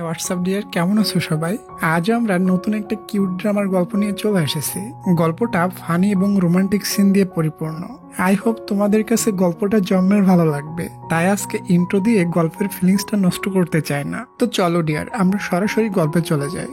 WhatsApp deer, কেমন আছো সবাই? আজ আমরা নতুন একটা কিউট ড্রামার গল্প নিয়ে চলে এসেছি। গল্পটা ফানি এবং রোমান্টিক সিন দিয়ে পরিপূর্ণ। আই হোপ তোমাদের কাছে গল্পটা জন্মের ভালো লাগবে। তাই আজকে ইন্ট্রো দিয়ে গল্পের ফিলিংসটা নষ্ট করতে চাই না। তো চলো ডিয়ার, আমরা সরাসরি গল্পে চলে যাই।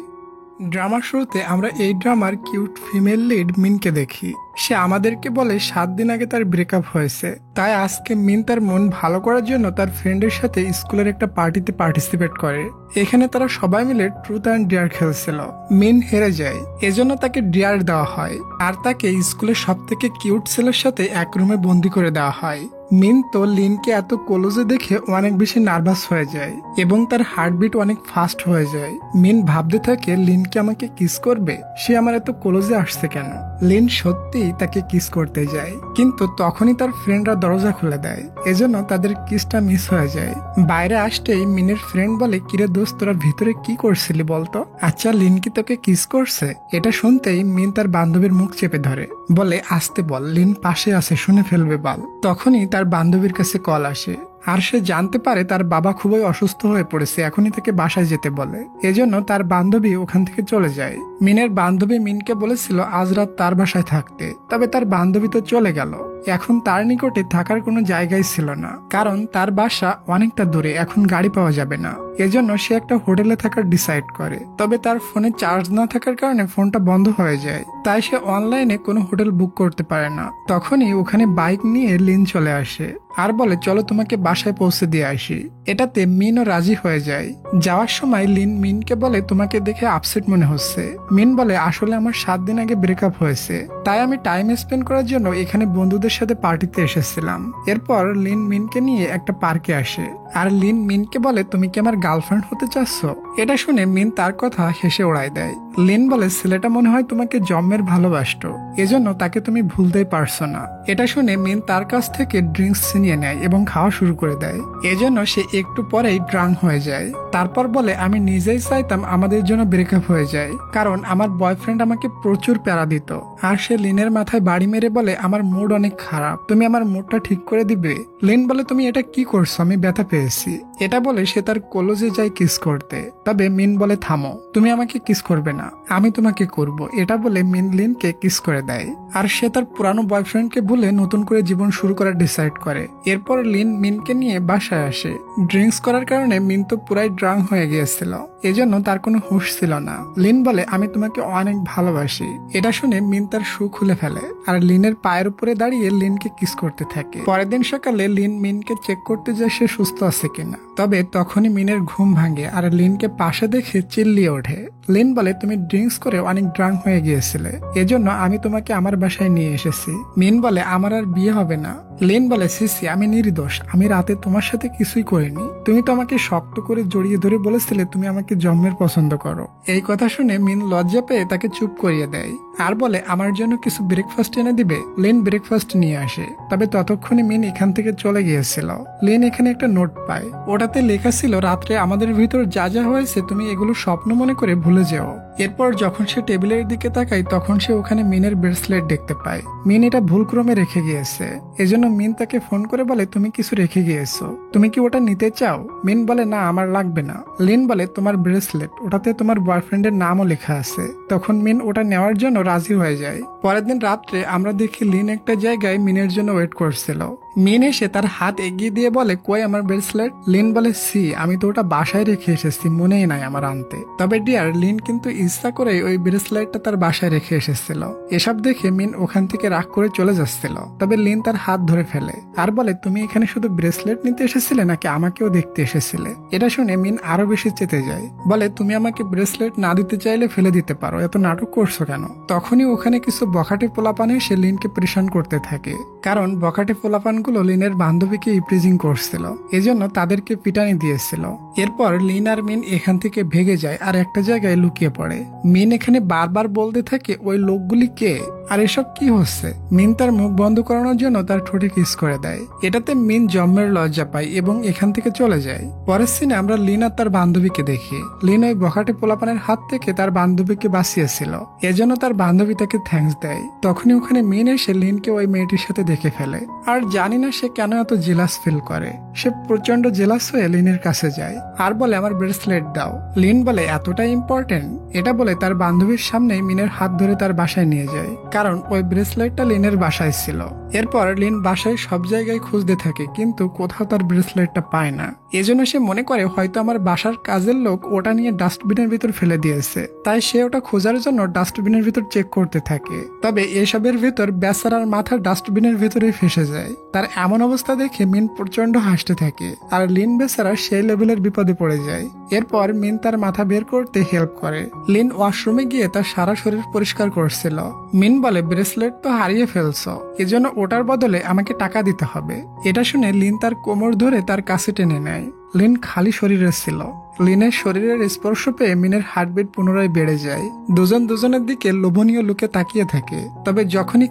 ড্রামার শুরুতে আমরা এই ড্রামার কিউট ফিমেল লিড মিনকে দেখি। সে আমাদেরকে বলে 7 দিন আগে তার ব্রেকআপ হয়েছে। তাই আজকে মিন তার মন ভালো করার জন্য তার ফ্রেন্ডের সাথে স্কুলের একটা পার্টিতে পার্টিসিপেট করে। এখানে তারা সবাই মিলে ট্রুথ অ্যান্ড ডেয়ার খেলছিল। মিন হেরে যায়, এজন্য তাকে ডেয়ার দেওয়া হয় আর তাকে স্কুলের সব থেকে কিউট ছেলের সাথে এক রুমে বন্দি করে দেওয়া হয়। মিন তো লিনকে এত ক্লোজে দেখে অনেক বেশি নার্ভাস হয়ে যায় এবং তার হার্টবিট অনেক ফাস্ট হয়ে যায়। মিন ভাবতে থাকে লিনকে আমাকে কিস করবে, সে আমার এত ক্লোজে আসছে কেন। লিন সত্যিই তাকে কিস করতে যায়, কিন্তু তখনই তার ফ্রেন্ডরা দরজা খুলে দেয়, এজন্য তাদের কিসটা মিস হয়ে যায়। বাইরে আসতেই মিনের ফ্রেন্ড বলে, কিরে দোস্ত, তোরা ভিতরে কি করছিলি বলতো? আচ্ছা, লিন কি তোকে কিস করছে? এটা শুনতেই মিন তার বান্ধবীর মুখ চেপে ধরে, বলে আসতে বল, লিন পাশে আছে, শুনে ফেলবে বাল। তখনই তার বান্ধবীর কাছে কল আসে আর সে জানতে পারে তার বাবা খুবই অসুস্থ হয়ে পড়েছে, এখনই তাকে বাসায় যেতে বলে। এজন্য তার বান্ধবী ওখান থেকে চলে যায়। মিনের বান্ধবী মিনকে বলেছিল আজ রাত তার বাসায় থাকতে, তবে তার বান্ধবী তো চলে গেল। এখন তার নিকটে থাকার কোনো জায়গায় ছিল না, কারণ তার বাসা অনেকটা দূরে, এখন গাড়ি পাওয়া যাবে না। এজন্য সে একটা হোটেলে থাকার ডিসাইড করে, তবে তার ফোনে চার্জ না থাকার কারণে ফোনটা বন্ধ হয়ে যায়। তাই সে অনলাইনে কোনো হোটেল বুক করতে পারে না। তখনই ওখানে বাইক নিয়ে লিন চলে আসে আর বলে চলো তোমাকে বাসায় পৌঁছে দিয়ে আসি। এটাতে মিনও রাজি হয়ে যায়। যাওয়ার সময় লিন মিনকে বলে তোমাকে দেখে আপসেট মনে হচ্ছে। মিন বলে আসলে আমার 7 দিন আগে ব্রেকআপ হয়েছে, তাই আমি টাইম স্পেন্ড করার জন্য এখানে বন্ধুদের সাথে পার্টিতে এসেছিলাম। এরপর লিন মিনকে নিয়ে একটা পার্কে আসে আর লিন মিনকে বলে তুমি কি আমার গার্লফ্রেন্ড হতে চাচ্ছ? এটা শুনে মিন তার কথা হেসে ওড়াই দেয়। লিন বলে ছেলেটা মনে হয় তোমাকে জন্মের ভালোবাসতো, এজন্য তাকে তুমি ভুলতেই পারছো না। এটা শুনে মিন তার কাছ থেকে ড্রিঙ্কস ছিনিয়ে নেয় এবং খাওয়া শুরু করে দেয়। এজন্য সে একটু পরেই ড্রাঙ্ক হয়ে যায়। তারপর বলে আমি নিজেই চাইতাম আমাদের জন্য ব্রেকআপ হয়ে যায়, কারণ আমার বয়ফ্রেন্ড আমাকে প্রচুর প্যারা দিত। আর সে লিনের মাথায় বাড়ি মেরে বলে আমার মুড অনেক খারাপ, তুমি আমার মুডটা ঠিক করে দিবে? লিন বলে তুমি এটা কি করছো, আমি ব্যথা পেয়েছি। এটা বলে সে তার কলেজে যায় কিস করতে, তবে মিন বলে থামো, তুমি আমাকে কিস করবে না, আমি তোমাকে করব। এটা বলে মিন লিনকে কিস করে দেয় আর সে তার পুরানো বয়ফ্রেন্ডকে ভুলে নতুন করে জীবন শুরু করার ডিসাইড করে। এরপর লিন মিনকে নিয়ে বাসায় আসে। ড্রিঙ্কস করার কারণে মিন তো পুরাই ড্রাঙ্ক হয়ে গিয়েছিল, এজন্য তার কোনো হুঁশ ছিল না। লিন বলে আমি তোমাকে অনেক ভালোবাসি। এটা শুনে মিন তার শু খুলে ফেলে আর লিনের পায়ের উপরে দাঁড়িয়ে লিনকে কিস করতে থাকে। পরের দিন সকালে লিন মিনকে চেক করতে যায় সে সুস্থ আছে কিনা, তবে তখনই মিনের ঘুম ভাঙে আর লিনকে পাশে দেখে চিল্লিয়ে ওঠে। লিন বলে তুমি ড্রিঙ্কস করে অনেক ড্রাঙ্ক হয়ে গিয়েছিলে, এজন্য আমি তোমাকে আমার বাসায় নিয়ে এসেছি। মিন বলে আমার আর বিয়ে হবে না। লিন বলে সিসি, আমি নির্দোষ, আমি রাতে তোমার সাথে কিছুই করিনি, তুমি তো আমাকে শক্ত করে জড়িয়ে ধরে বলেছিলে তুমি আমাকে জন্মের পছন্দ করো। এই কথা শুনে মিন লজ্জা পেয়ে তাকে চুপ করিয়ে দেয় আর বলে আমার জন্য কিছু ব্রেকফাস্ট এনে দিবে। লিন ব্রেকফাস্ট নিয়ে আসে, তবে ততক্ষণে মিন এখান থেকে চলে গিয়েছিল। লিন এখানে একটা নোট পায়, ওটাতে লেখা ছিল রাত্রে আমাদের ভিতর যা যা হয়েছে তুমি এগুলো স্বপ্ন মনে করে ভুলে যেও। এরপর যখন সে টেবিলের দিকে তাকায় তখন সে ওখানে মিনের ব্রেসলেট দেখতে পায়। মিন এটা ভুলক্রমে রেখে গিয়েছে, এজন্য মিন তাকে ফোন করে বলে তুমি কিছু রেখে গিয়েছো, তুমি কি ওটা নিতে চাও? মিন বলে না, আমার লাগবে না। লিন বলে তোমার ব্রেসলেট, ওটাতে তোমার বয়ফ্রেন্ডের নামও লেখা আছে। তখন মিন ওটা নেওয়ার জন্য রাজি হয়ে যায়। পরের দিন রাত্রে আমরা দেখি লিন একটা জায়গায় মিনের জন্য ওয়েট করছিল। মিন এসে তার হাত এগিয়ে দিয়ে বলে কই আমার ব্রেসলেট? লিন বলে সি, আমি তো ওটা বাসায় রেখে এসেছি, মনেই নাই আমার আনতে। তবে ডিয়ার, লিন কিন্তু ইচ্ছা করে ওই ব্রেসলেটটা তার বাসায় রেখে এসেছিল। এসব দেখে মিন ওখান থেকে রাগ করে চলে যাচ্ছিল, তবে লিন তার হাত ধরে ফেলে আর বলে তুমি এখানে শুধু ব্রেসলেট নিতে এসেছিলে নাকি আমাকেও দেখতে এসেছিলে? এটা শুনে মিন আরো বেশি চেতে যায়, বলে তুমি আমাকে ব্রেসলেট না দিতে চাইলে ফেলে দিতে পারো, এত নাটক করছো কেন? তখনই ওখানে কিছু বখাটে পোলাপানে সে লিনকে পরেশান করতে থাকে, কারণ বখাটে পোলাপানগুলো লিনের বান্ধবীকে ইপ্রিজিং করছিল, এজন্য তাদেরকে পিটানি দিয়েছিল। এরপর লিন আর মিন এখান থেকে ভেগে যায় আর একটা জায়গায় লুকিয়ে পড়ে। মিন এখানে বারবার বলতে থাকে ওই লোকগুলি কে আর এসব কি হচ্ছে? মিন তার মুখ বন্ধ করানোর জন্য তার ঠোঁটে কিস করে দেয়। এটাতে মিন জম্মের লজ্জা পায় এবং এখান থেকে চলে যায়। পরের সিনে আমরা লিন আর তার বান্ধবীকে দেখি। লিন ওই বখাটে পোলাপানের হাত থেকে তার বান্ধবীকে বাঁচিয়েছিল, এজন্য তার বান্ধবী তাকে থ্যাঙ্কস দেয়। তখনই ওখানে মিন এসে লিনকে ওই মেয়েটির সাথে দেখে ফেলে। আর জানি না সে কেন এত জেলাস ফিল করে। সে প্রচন্ড জেলাস হয়ে লিনের কাছে যায় আর বলে আমার ব্রেসলেট দাও। লিন বলে এতটা ইম্পর্টেন্ট? এটা বলে তার বান্ধবীর সামনে মিনের হাত ধরে তার বাসায় নিয়ে যায়, কারণ ওই ব্রেসলেটটা লিনের বাসায় ছিল। এরপর লিন বাসায় সব জায়গায় খুঁজতে থাকে, কিন্তু কোথাও তার ব্রেসলেটটা পায় না। এজন্য সে মনে করে হয়তো আমার বাসার কাজের লোক ওটা নিয়ে ডাস্টবিনের ভিতর ফেলে দিয়েছে, তাই সে ওটা খোঁজার জন্য ডাস্টবিনের ভিতর চেক করতে থাকে। তবে এসবের ভিতর বেচারার মাথা ডাস্টবিনের ভিতরে ফেসে যায়। তার এমন অবস্থা দেখে মিন প্রচন্ড হাসতে থাকে, আর লিন বেচারা সেই লেভেলের বিপদে পড়ে যায়। এরপর মিন তার মাথা বের করতে হেল্প করে। লিন ওয়াশরুমে গিয়ে তার সারা শরীর পরিষ্কার করছিল। মিন বলে ব্রেসলেট তো হারিয়ে ফেলছো, এজন্য ওটার বদলে আমাকে টাকা দিতে হবে। এটা শুনে লিন তার কোমর ধরে তার কাছে টেনে নেয়। লিন খালি শরীরে ছিল। লিনের শরীরের স্পর্শ পেয়ে মিনের হার্টবিট পুনরায় বেড়ে যায়। দুজন দুজনের দিকে লোভনীয় লুকে তাকিয়ে থাকে। তবে যখনই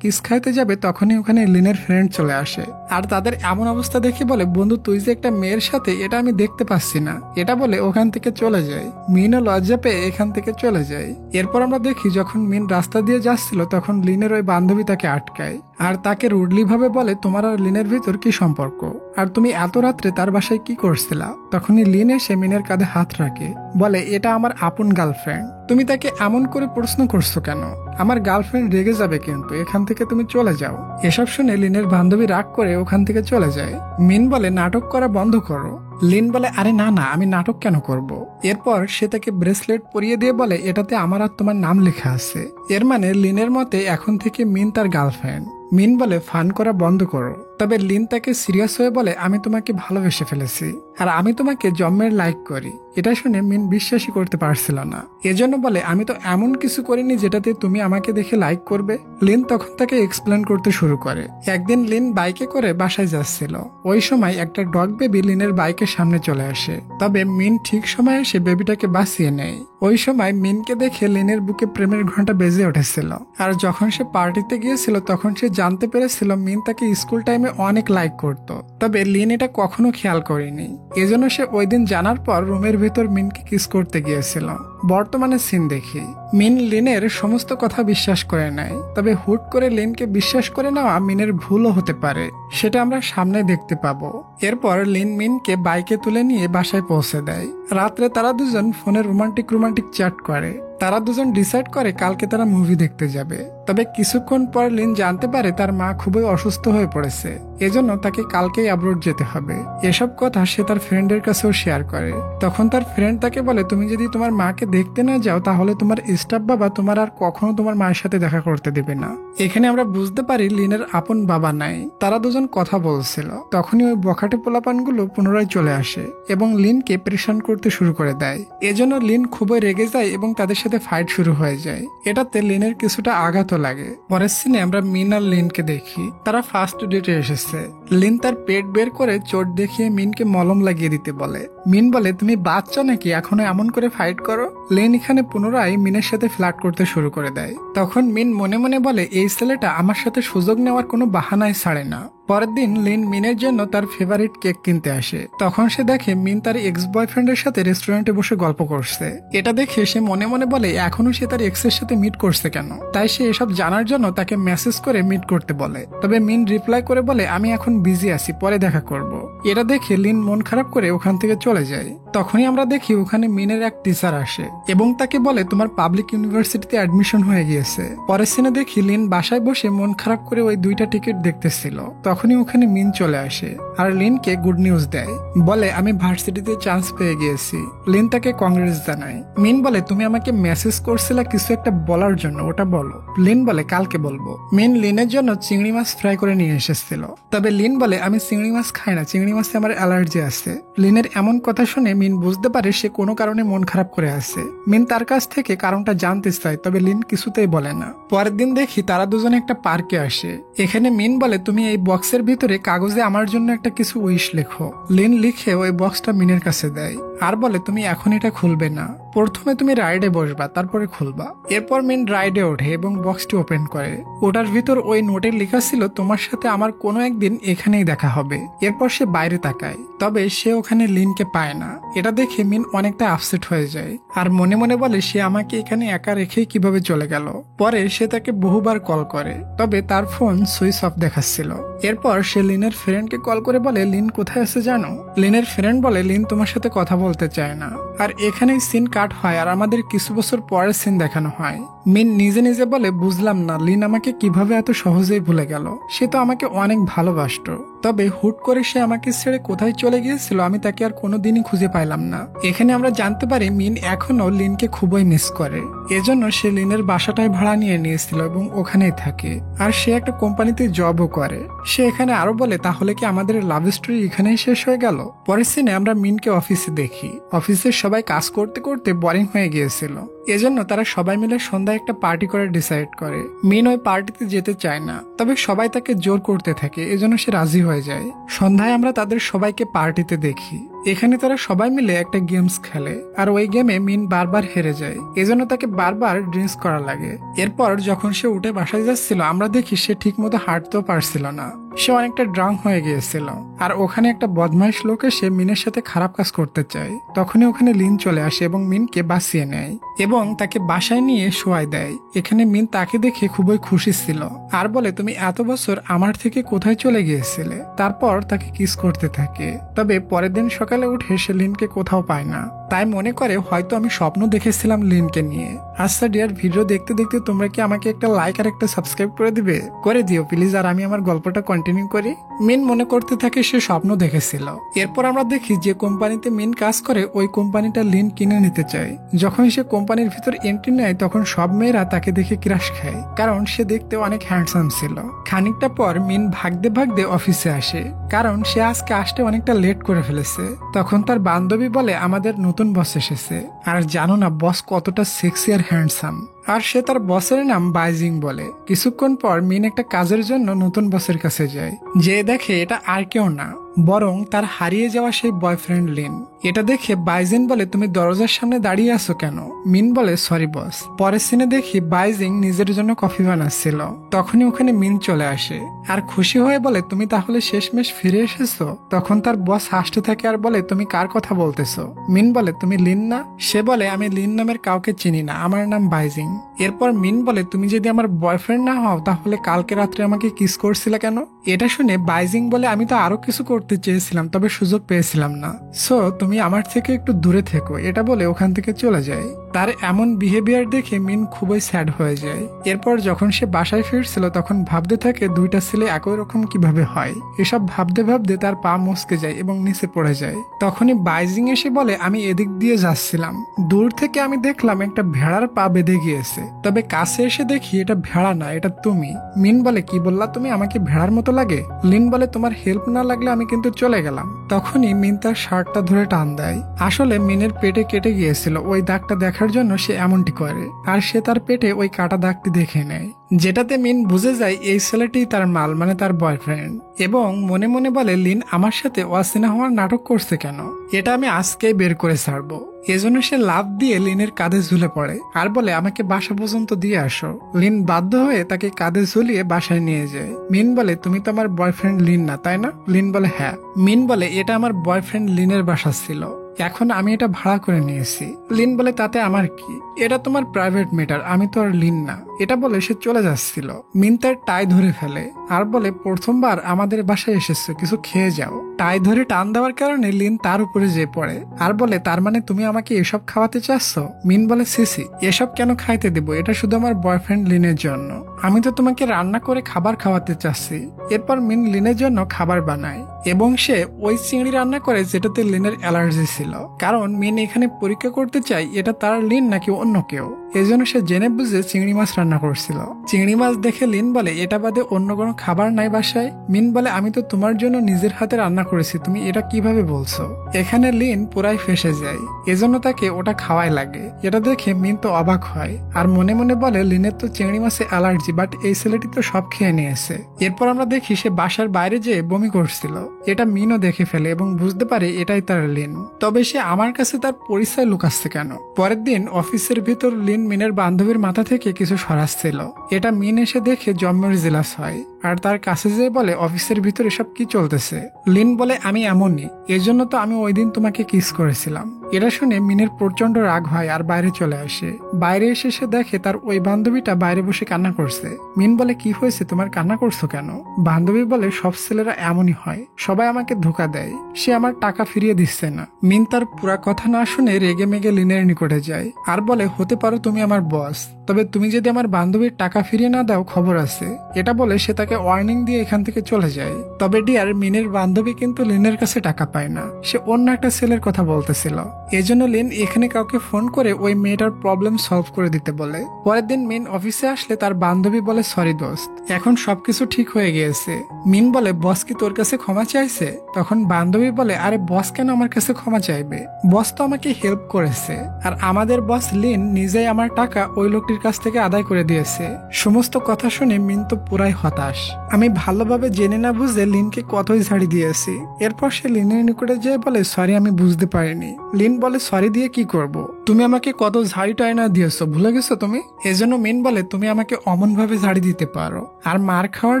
কিস খাইতে যাবে তখনই ওখানে লিনের ফ্রেন্ড চলে আসে, আর তাদের এমন অবস্থা দেখে বলে বন্ধু তুই যে একটা মেয়ের সাথে, এটা আমি দেখতে পাচ্ছি না। এটা বলে ওখান থেকে চলে যায়। মিনও লজ্জা পেয়ে এখান থেকে চলে যায়। এরপর আমরা দেখি যখন মিন রাস্তা দিয়ে যাচ্ছিল তখন লিনের ওই বান্ধবী তাকে আটকায় আর তাকে রুডলি ভাবে বলে তোমার আর লিনের ভিতর কি সম্পর্ক, আর তুমি এত রাত্রে তার বাসায় কি করছিলা? তখনই লিন এসে মিনের কাঁধে হাত রাখে, বলে এটা আমার আপন গার্লফ্রেন্ড, তুমি তাকে এমন করে প্রশ্ন করছো কেন? আমার গার্লফ্রেন্ড রেগে যাবে, কিন্তু এখান থেকে তুমি চলে যাও। এসব শুনে লিনের বান্ধবী রাগ করে ওখান থেকে চলে যায়। মিন বলে নাটক করা বন্ধ করো। লিন বলে আরে না না, আমি নাটক কেন করব। এরপর সে তাকে ব্রেসলেট পরিয়ে দিয়ে বলে এটাতে আমার আর তোমার নাম লেখা আছে। এর মানে লিনের মতে এখন থেকে মিন তার গার্লফ্রেন্ড। মিন বলে ফান করা বন্ধ করো। তবে লিন তাকে সিরিয়াস হয়ে বলে আমি তোমাকে ভালোবেসে ফেলেছি, আর আমি তোমাকে জন্মের লাইক করি। এটা শুনে মিন বিশ্বাসই করতে পারছিল না। এজন্য বলে আমি তো এমন কিছু করিনি যেটাতে তুমি আমাকে দেখে লাইক করবে। লিন তখন তাকে এক্সপ্লেন করতে শুরু করে। একদিন লিন বাইকে করে বাসায় যাচ্ছিল। ওই সময় একটা ডগ বেবি লিনের বাইকের সামনে চলে আসে। তবে মিন ঠিক সময় এসে বেবিটাকে বাঁচিয়ে নেয়। ওই সময় মিনকে দেখে লিনের বুকে প্রেমের ঘন্টা বেজে উঠেছিল। আর যখন সে পার্টিতে গিয়েছিল তখন সে জানতে পেরেছিল মিন তাকে স্কুল টাইমে অনেক লাইক করত। তবে লিন এটা কখনো খেয়াল করেনি। এজন্য সে ওই দিন জানার পর রুমের ভেতর মিনকে কিস করতে গিয়েছিল। বর্তমানে সিন দেখি মিন লিনের সমস্ত কথা বিশ্বাস করে নেয়। তবে হুট করে লিনকে বিশ্বাস করে নেওয়া মিনের ভুলও হতে পারে, সেটা আমরা সামনে দেখতে পাবো। এরপর লিন মিনকে বাইকে তুলে নিয়ে বাসায় পৌঁছে দেয়। রাত্রে তারা দুজন ফোনে রোমান্টিক চ্যাট করে। তারা দুজন ডিসাইড করে কালকে তারা মুভি দেখতে যাবে। তবে কিছুক্ষণ পর লিন জানতে পারে তার মা খুবই অসুস্থ হয়ে পড়েছে, এজন্য তাকে কালকেই আব্রোড যেতে হবে। এসব কথা সে তার ফ্রেন্ডের কাছেও শেয়ার করে। তখন তার ফ্রেন্ড তাকে বলে তুমি যদি তোমার মাকে দেখতে না যাও তাহলে তোমার স্টাফ বাবা তোমার আর কখনো তোমার মায়ের সাথে দেখা করতে দেবে না। এখানে আমরা বুঝতে পারি লিনের আপন বাবা নাই। তারা দুজন কথা বলছিল। তখনই ওই বখাটে পোলাপানগুলো পুনরায় চলে আসে এবং লিনকে প্রেশান করতে শুরু করে দেয়। এজন্য লিন খুবই রেগে যায় এবং তাদের সাথে ফাইট শুরু হয়ে যায়। এটাতে লিনের কিছুটা আঘাতও লাগে। পরের সিনে আমরা মিন আর লিনকে দেখি। তারা ফার্স্ট ডেটে এসেছে। লিন তার পেট বের করে চোট দেখিয়ে মিনকে মলম লাগিয়ে দিতে বলে। মিন বলে তুমি বাচ্চা নাকি এখনো এমন করে ফাইট করো? লিন এখানে পুনরায় মিনের সাথে ফ্লার্ট করতে শুরু করে দেয়। তখন মিন মনে মনে বলে এই ছেলেটা আমার সাথে সুযোগ নেওয়ার কোনো বাহানাই ছাড়ে না। পরের দিন লিন মিনের জন্য তার ফেভারিট কেক কিনতে আসে। তখন সে দেখে মিন তার এক্স বয়ফ্রেন্ডের সাথে রেস্টুরেন্টে বসে গল্প করছে। এটা দেখে সে মনে মনে বলে এখনো সে তার এক্সের সাথে মিট করছে কেন। তাই সে এসব জানার জন্য তাকে মেসেজ করে মিট করতে বলে। তবে মিন রিপ্লাই করে বলে আমি এখন বিজি আছি, পরে দেখা করব। এটা দেখে লিন মন খারাপ করে ওখান থেকে চলে যায়। তখনই আমরা দেখি ওখানে মিনের এক টিচার আসে এবং তাকে বলে তোমার পাবলিক ইউনিভার্সিটিতে অ্যাডমিশন হয়ে গিয়েছে। পরের সিনে দেখি লিন বাসায় বসে মন খারাপ করে ওই 2টা টিকিট দেখতেছিল। তখনই ওখানে মিন চলে আসে আর লিনকে গুড নিউজ দেয়। বলে আমি ভার্সিটিতে চান্স পেয়ে গিয়েছি। লিন তাকে কংগ্রেস জানায়। মিন বলে তুমি আমাকে মেসেজ করছিলা কিছু একটা বলার জন্য, ওটা বলো। লিন বলে কালকে বলবো। মিন লিনের জন্য চিংড়ি মাছ ফ্রাই করে নিয়ে এসেছিল। তবে লিন বলে আমি চিংড়ি মাছ খাই না, চিংড়ি মাছে আমার অ্যালার্জি আছে। লিনের এমন কথা শুনে মিন বুঝতে পারে সে কোনো কারণে মন খারাপ করে আছে। মিন তার কাছ থেকে কারণটা জানতে চায়, তবে লিন কিছুতেই বলে না। পরের দিন দেখি তারা দুজনে একটা পার্কে আসে। এখানে মিন বলে তুমি এই বক্সের ভিতরে কাগজে আমার জন্য একটা কিছু উইশ লেখো। লিন লিখে ওই বক্সটা মিনের কাছে দেয় আর বলে তুমি এখন এটা খুলবে না, প্রথমে তুমি রাইডে বসবা, তারপরে খুলবা। এরপর মিন রাইডে ওঠে এবং বক্সটি ওপেন করে। ওটার ভিতর ওই নোটে লেখা ছিল তোমার সাথে আমার কোনো একদিন এখানেই দেখা হবে। এরপর সে বাইরে তাকায়, তবে সে ওখানে লিনকে পায় না। এটা দেখে মিন অনেকটা আপসেট হয়ে যায় আর মনে মনে বলে সে আমাকে এখানে একা রেখেই কিভাবে চলে গেল। পরে সে তাকে বহুবার কল করে, তবে তার ফোন সুইচ অফ দেখাচ্ছিল। এরপর সে লিনের ফ্রেন্ডকে কল করে বলে লিন কোথায় আছে জানো। লিনের ফ্রেন্ড বলে লিন তোমার সাথে কথা বলতে চায় না। আর এখানেই সিন কাট হয় আর আমাদের কিছু বছর পরের সিন দেখানো হয়। মিন নিজে নিজে বলে বুঝলাম না লিন আমাকে কিভাবে এত সহজেই ভুলে গেল। সে তো আমাকে অনেক ভালোবাসতো, তবে হুট করে সে আমাকে ছেড়ে কোথায় চলে গিয়েছিল আমি তাকে আর কোনোদিনই খুঁজে পাইলাম না। এখানে আমরা জানতে পারি মিন এখনো লিনকে খুবই মিস করে। এজন্য সে লিনের বাসাটায় ভাড়া নিয়ে নিয়েছিল এবং ওখানেই থাকে। আর সে একটা কোম্পানিতে জবও করে। সে এখানে আরো বলে তাহলে কি আমাদের লাভ স্টোরি এখানেই শেষ হয়ে গেল। পরের সিনে আমরা মিনকে অফিসে দেখি। অফিসের সবাই কাজ করতে করতে বোরিং হয়ে গিয়েছিল। এজন্য তারা সবাই মিলে সন্ধ্যায় একটা পার্টি করে ডিসাইড করে। মিন ওই পার্টিতে যেতে চায় না, তবে সবাই তাকে জোর করতে থাকে, এজন্য সে রাজি হয়ে যায়। সন্ধ্যায় আমরা তাদের সবাইকে পার্টিতে দেখি। এখানে তারা সবাই মিলে একটা গেমস খেলে আর ওই গেমে মিন বারবার হেরে যায়, এজন্য তাকে বারবার ড্রিঙ্কস করা লাগে। এরপর যখন সে উঠে বাসায় যাচ্ছিল আমরা দেখি সে ঠিক মতো হাঁটতেও পারছিল না। সে অনেকটা ড্রাঙ্ক হয়ে গিয়েছিল। আর ওখানে একটা বদমাইশ লোক এসে মিনের সাথে খারাপ কাজ করতে চায়। তখনই ওখানে লিন চলে আসে এবং মিনকে বাঁচিয়ে নেয় এবং তাকে বাসায় নিয়ে শোয়াই দেয়। এখানে মিন তাকে দেখে খুবই খুশি ছিল আর বলে তুমি এত বছর আমার থেকে কোথায় চলে গিয়েছিলে। তারপর তাকে কিস করতে থাকে। তবে পরের দিন সকালে উঠে সে লিনকে কোথাও পায় না, তাই মনে করে হয়তো আমি স্বপ্ন দেখেছিলাম লিনকে নিয়ে। আচ্ছা ডিয়ার, ভিডিও দেখতে দেখতে তোমরা কি আমাকে একটা লাইক আর একটা সাবস্ক্রাইব করে দিবে? করে দিও প্লিজ। আর আমি আমার গল্পটা কন্টিনিউ করি। মিন মনে করতে থাকে সে স্বপ্ন দেখেছিল। এরপর আমরা দেখি যে কোম্পানিতে মিন কাজ করে ওই কোম্পানিটা লিন কিনে নিতে চায়। যখন সে কোম্পানির ভিতর এন্ট্রি নেয় তখন সব মেয়েরা তাকে দেখে ক্রাশ খায়, কারণ সে দেখতে অনেক হ্যান্ডসাম ছিল। খানিকটা পর মিন ভাগতে ভাগতে অফিসে আসে, কারণ সে আজকে আসতে অনেকটা লেট করে ফেলেছে। তখন তার বান্ধবী বলে আমাদের নতুন বস এসেছে। আর জানো না বস কতটা সেক্সি আর হ্যান্ডসাম। আর সে তার বসের নাম বাইজিং বলে। কিছুক্ষণ পর মিন একটা কাজের জন্য নতুন বসের কাছে যায়, যে দেখে এটা আর কেউ না বরং তার হারিয়ে যাওয়া সেই বয়ফ্রেন্ড লিন। এটা দেখে বাইজিং বলে তুমি দরজার সামনে দাঁড়িয়ে আছো কেন? মিন বলে সরি বস। পরের সিনে দেখি বাইজিং নিজের জন্য কফি বানাচ্ছিল। তখনই ওখানে মিন চলে আসে আর খুশি হয়ে বলে তুমি তাহলে শেষমেশ ফিরে এসেছো। তখন তার বস হাসতে থাকে আর বলে তুমি কার কথা বলতেছো? মিন বলে তুমি লিন না? সে বলে আমি লিন নামের কাউকে চিনি না, আমার নাম বাইজিং। এরপর মিন বলে তুমি যদি আমার বয়ফ্রেন্ড না হও তাহলে কালকে রাত্রে আমাকে কিস করছিলে কেন? এটা শুনে বাইজিং বলে আমি তো আরো কিছু করতে চেয়েছিলাম, তবে সুযোগ পেয়েছিলাম না। সো তুমি আমার থেকে একটু দূরে থেকো। এটা বলে ওখান থেকে চলে যায়। তার এমন বিহেভিয়ার দেখে মিন খুবই স্যাড হয়ে যায়। এরপর যখন সে বাসায় ফিরছিল তখন ভাবতে থাকে দুইটা ছেলে একই রকম কিভাবে হয়। এসব ভাবতে ভাবতে তার পা মচকে যায় এবং নিচে পড়ে যায়। তখনই বাইজিং এসে বলে আমি এদিক দিয়ে যাচ্ছিলাম, দূর থেকে আমি দেখলাম একটা ভেড়ার পা বেঁধে গিয়েছে, তবে কাছে এসে দেখি এটা ভেড়া না, এটা তুমি। মিন বলে কি বললা তুমি? আমাকে ভেড়ার মতো লাগে? লিন বলে তোমার হেল্প না লাগলে আমি কিন্তু চলে গেলাম। তখনই মিন তার শার্টটা ধরে টান দেয়। আসলে মিনের পেটে কেটে গিয়েছিল, ওই দাগটা দেখার জন্য সে এমনটি করে। আর সে তার পেটে ওই কাটা দাগটি দেখে নেয়, যেটাতে মিন বুঝে যায় এই ছেলেটি তার মাল, মানে তার বয়ফ্রেন্ড। এবং মনে মনে বলে লিন আমার সাথে অচেনা হওয়ার নাটক করছে কেন? এটা আমি আজকেই বের করে ছাড়বো। এজন্য সে লাফ দিয়ে লিনের কাঁধে ঝুলে পড়ে আর বলে আমাকে বাসা পর্যন্ত দিয়ে আসো। লিন বাধ্য হয়ে তাকে কাঁধে ঝুলিয়ে বাসায় নিয়ে যায়। মিন বলে তুমি তো আমার বয়ফ্রেন্ড লিন না, তাই না? লিন বলে হ্যাঁ। মিন বলে এটা আমার বয়ফ্রেন্ড লিনের বাসা ছিল, এখন আমি এটা ভাড়া করে নিয়েছি। লিন বলে তাতে আমার কি? এটা তোমার প্রাইভেট ম্যাটার, আমি তো আর লিন না। এটা বলে সে চলে যাচ্ছিল। মিন তার টাই ধরে ফেলে আর বলে প্রথমবার আমাদের বাসায় এসেছো, কিছু খেয়ে যাও। টাই ধরে টান দেওয়ার কারণে লিন তার উপরে যেয়ে পড়ে আর বলে তার মানে তুমি আমাকে এসব খাওয়াতে চাচ্ছ? মিন বলে সিসি, এসব কেন খাইতে দেব? এটা শুধু আমার বয়ফ্রেন্ড লিনের জন্য। আমি তো তোমাকে রান্না করে খাবার খাওয়াতে চাচ্ছি। এরপর মিন লিনের জন্য খাবার বানায় এবং সে ওই চিংড়ি রান্না করে যেটাতে লিনের অ্যালার্জি ছিল, কারণ মিন এখানে পরীক্ষা করতে চায় এটা তার লিন নাকি অন্য কেউ। এজন্য সে জেনে বুঝে চিংড়ি মাছ রান্না করছিল। চিংড়ি মাছ দেখে লিন বলে এটা বাদে অন্য কোনো খাবার নাই বাসায়? মিন বলে আমি তো তোমার জন্য নিজের হাতে রান্না করেছি, তুমি এটা কিভাবে বলছো? এখানে লিন পুরাই ফেসে যায়, এজন্য তাকে ওটা খাওয়াই লাগে। এটা দেখে মিন তো অবাক হয় আর মনে মনে বলে লিনের তো চিংড়ি মাছে অ্যালার্জি, বাট এই ছেলেটি তো সব খেয়ে নিয়েছে। এরপর আমরা দেখি সে বাসার বাইরে যেয়ে বমি করছিল। এটা মিনও দেখে ফেলে এবং বুঝতে পারে এটাই তার লিন। তবে সে আমার কাছে তার পরিচয় লুকাচ্ছে কেন? পরের দিন অফিসের ভিতর লিন মিনের বান্ধবীর মাথা থেকে কিছু সরাচ্ছিল। এটা মিন এসে দেখে জম্মের জেলাস হয় আর তার কাছে যেয়ে বলে অফিসের ভিতর এসব কি চলতেছে? লিন বলে আমি এমনই, এজন্য তো আমি ওই দিন তোমাকে কিস করেছিলাম। এটা শুনে মিনের প্রচন্ড রাগ হয় আর বাইরে চলে আসে। বাইরে এসে সে দেখে তার ওই বান্ধবীটা বাইরে বসে কান্না করছে। মিন বলে কি হয়েছে, তোমার কান্না করছো কেন? বান্ধবী বলে সব ছেলেরা এমনই হয়, সবাই আমাকে ধোকা দেয়, সে আমার টাকা ফিরিয়ে দিচ্ছে না। মিন তার পুরা কথা না শুনে রেগে মেগে লিনের নিকটে যায় আর বলে হতে পারো তুমি আমার বস, তবে তুমি যদি আমার বান্ধবীর টাকা ফিরিয়ে না দাও খবর আছে। এটা বলে সে তাকে ওয়ার্নিং দিয়ে এখান থেকে চলে যায়। তবে ডিয়ার, মিনের বান্ধবী কিন্তু লিনের কাছে টাকা পায় না, সে অন্য একটা ছেলের কথা বলতেছিল। এজন্য লিন এখানে কাউকে ফোন করে ওই মেয়েটার প্রবলেম সলভ করে দিতে বলে। পরের দিন মিন অফিসে আসলে তার বান্ধবী বলে সরি দোস্ত, এখন সবকিছু ঠিক হয়ে গিয়েছে। মিন বলে বস কি তোর কাছে ক্ষমা চাইছে? তখন বান্ধবী বলে আরে বস কেন আমার কাছে ক্ষমা চাইবে, বস তো আমাকে হেল্প করেছে আর আমাদের বস লিন নিজেই আমার টাকা ওই লোকটির কাছ থেকে আদায় করে দিয়েছে। সমস্ত কথা শুনে মিন তো পুরাই হতাশ। আমি ভালোভাবে জেনে না বুঝে লিনকে কতই ঝাড়ি দিয়েছি। এরপর সে লিনের নিকটে যেয়ে বলে সরি আমি বুঝতে পারিনি। লিন বলে সরি দিয়ে কি করব, তুমি আমাকে কত ঝাড়ি টাইনা দিয়েছো, ভুলে গেছো তুমি? এজন্য মিন বলে তুমি আমাকে অমন ভাবে ঝাড়ি দিতে পারো আর মার খাওয়ার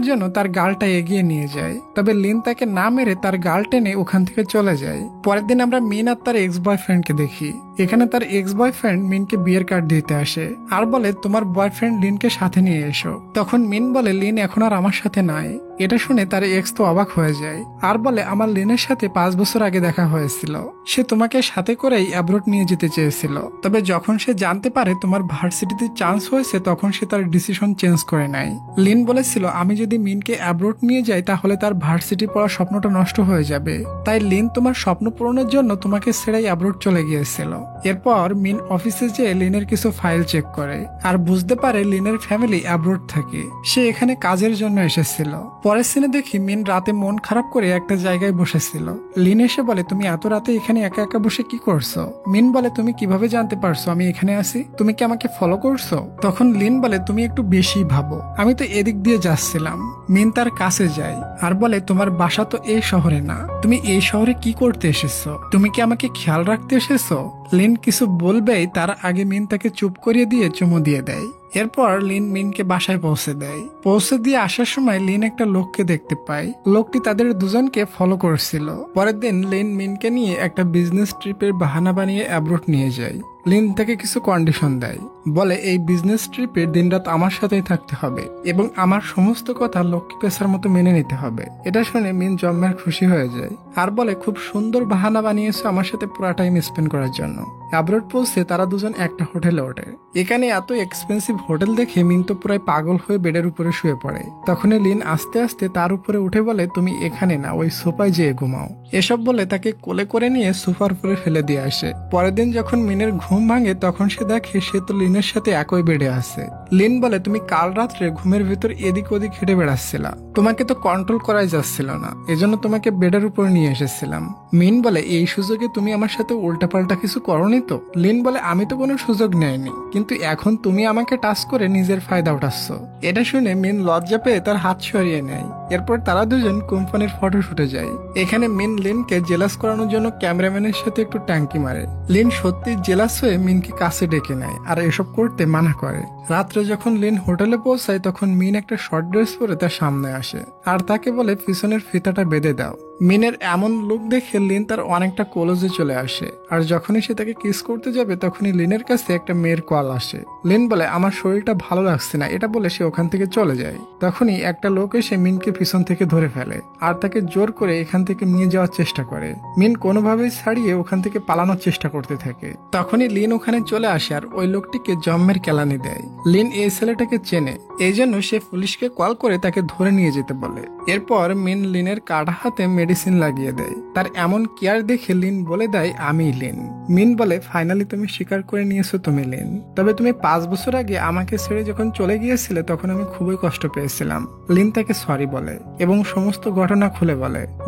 জন্য তার গালটা এগিয়ে নিয়ে যায়। তবে লিন তাকে না মেরে তার গাল টেনে ওখান থেকে চলে যায়। পরের দিন আমরা মিন আর তার এক্স বয়ফ্রেন্ডকে দেখি। এখানে তার এক্স বয়ফ্রেন্ড মিনকে বিয়ের কার্ড দিতে আসে আর বলে তোমার বয়ফ্রেন্ড লিনকে সাথে নিয়ে এসো। তখন মিন বলে লিন এখন আর আমার সাথে নাই। এটা শুনে তার এক্স তো অবাক হয়ে যায় আর বলে আমার লিনের সাথে 5 বছর আগে দেখা হয়েছিল, সে তোমাকে সাথে করেই অ্যাব্রোড নিয়ে যেতে চেয়েছিল। তবে যখন সে জানতে পারে তোমার ভার্সিটিতে চান্স হয়েছে তখন সে তার ডিসিশন চেঞ্জ করে নেয়। লিন বলেছিল আমি যদি মিনকে অ্যাব্রোড নিয়ে যাই তাহলে তার ভার্সিটি পড়ার স্বপ্নটা নষ্ট হয়ে যাবে, তাই লিন তোমার স্বপ্ন পূরণের জন্য তোমাকে ছেড়েই অ্যাব্রোড চলে গিয়েছিল। এরপর মিন অফিসে যেয়ে লিনের কিছু ফাইল চেক করে আর বুঝতে পারে লিনের ফ্যামিলি অ্যাব্রোড থাকে, সে এখানে কাজের জন্য এসেছিল। পরের সিনে দেখি মিন রাতে মন খারাপ করে একটা জায়গায় বসেছিল। লিন এসে বলে তুমি এত রাতে এখানে একা একা বসে কি করছো? মিন বলে তুমি কিভাবে জানতে পারছো আমি এখানে আছি? তুমি কি আমাকে ফলো করছো? তখন লিন বলে তুমি একটু বেশি ভাবো, আমি তো এদিক দিয়ে যাচ্ছিলাম। মিন তার কাছে যায় আর বলে তোমার বাসা তো এই শহরে না, তুমি এই শহরে কি করতে এসেছো? তুমি কি আমাকে খেয়াল রাখতে এসেছো? লিন কিছু বলবেই তার আগে মিন তাকে চুপ করিয়ে দিয়ে চুমু দিয়ে দেয়। এরপর লিন মিনকে বাসায় পৌঁছে দেয়। পৌঁছে দিয়ে আসার সময় লিন একটা লোককে দেখতে পায়, লোকটি তাদের দুজনকে ফলো করছিল। পরের দিন লিন মিনকে নিয়ে একটা বিজনেস ট্রিপের বাহানা বানিয়ে অ্যাব্রোড নিয়ে যায়। লিন তাকে কিছু কন্ডিশন দেয়, বলে এই বিজনেস ট্রিপে দিনরাত আমার সাথেই থাকতে হবে এবং আমার সমস্ত কথা লক্ষ্মী পেশার মতো মেনে নিতে হবে। এটা শুনে মিন জম্মের খুশি হয়ে যায় আর বলে খুব সুন্দর বাহানা বানিয়েছো আমার সাথে পুরা টাইম স্পেন্ড করার জন্য। অ্যাব্রোড পৌঁছে তারা দুজন একটা হোটেলে ওঠে। এখানে এত এক্সপেন্সিভ হোটেল দেখে মিন তো পুরাই পাগল হয়ে বেডের উপরে শুয়ে পড়ে। তখনই লিন আস্তে আস্তে তার উপরে উঠে বলে তুমি এখানে না ওই সোফায় যেয়ে ঘুমাও। এসব বলে তাকে কোলে করে নিয়ে সোফার উপরে ফেলে দিয়ে আসে। পরের দিন যখন মিনের ঘুম ভাঙে তখন সে দেখে সে তো লিনের সাথে একই বেডে আছে। লিন বলে তুমি কাল রাত্রে ঘুমের ভিতর এদিক ওদিক হেঁটে বেড়াচ্ছিলা, তোমাকে তো কন্ট্রোল করাই যাচ্ছিল না, এজন্য তোমাকে বেডের উপর নিয়ে এসেছিলাম। মিন বলে এই সুযোগে তুমি আমার সাথে উল্টাপাল্টা কিছু করনি তো? লিন বলে আমি তো কোনো সুযোগ নেয়নি, কিন্তু এখন তুমি আমাকে টাচ করে নিজের ফায়দা উঠাচ্ছ। এটা শুনে মিন লজ্জা পেয়ে তার হাত সরিয়ে নেয়। এরপর তারা দুজন কোম্পানির ফটো শুটে যায়। এখানে মিন লিনকে জেলাস করানোর জন্য ক্যামেরাম্যানের সাথে একটু ট্যাঙ্কি মারে। লিন সত্যি জেলাস হয়ে মিনকে কাছে ডেকে নেয় আর এসব করতে মানা করে। রাত্রে যখন লিন হোটেলে পৌঁছায় তখন মিন একটা শর্ট ড্রেস পরে তার সামনে আসে আর তাকে বলে পিছনের ফিতাটা বেঁধে দাও। মিনের এমন লুক দেখে লিন তার অনেকটা ক্লোজে চলে আসে আর যখনই সে তাকে কিস করতে যাবে তখনই লিনের কাছে একটা মেয়ের কল আসে। লিন বলে আমার শরীরটা ভালো লাগছে না, এটা বলে সে ওখান থেকে চলে যায়। তখনই একটা লোক এসে মিনকে পিছন থেকে ধরে ফেলে আর তাকে জোর করে এখান থেকে নিয়ে যাওয়ার চেষ্টা করে। মিন কোনোভাবেই ছাড়িয়ে ওখান থেকে পালানোর চেষ্টা করতে থাকে। তখনই লিন ওখানে চলে আসে আর ওই লোকটিকে জম্মের কেলানি দেয়। লিন এই ছেলেটাকে চেনে, এই জন্য সে পুলিশকে কল করে তাকে ধরে নিয়ে যেতে বলে। এরপর মিন লিনের কাটা হাতে মেডিসিন লাগিয়ে দেয়। তার এমন কেয়ার দেখে লিন বলে দেয় আমি লিন। মিন বলে ফাইনালি তুমি স্বীকার করে নিয়েছো তুমি লিন। তবে তুমি 5 বছর আগে আমাকে ছেড়ে যখন চলে গিয়েছিলে তখন আমি খুবই কষ্ট পেয়েছিলাম। লিন তাকে সরি বলে এবং সমস্ত ঘটনা খুলে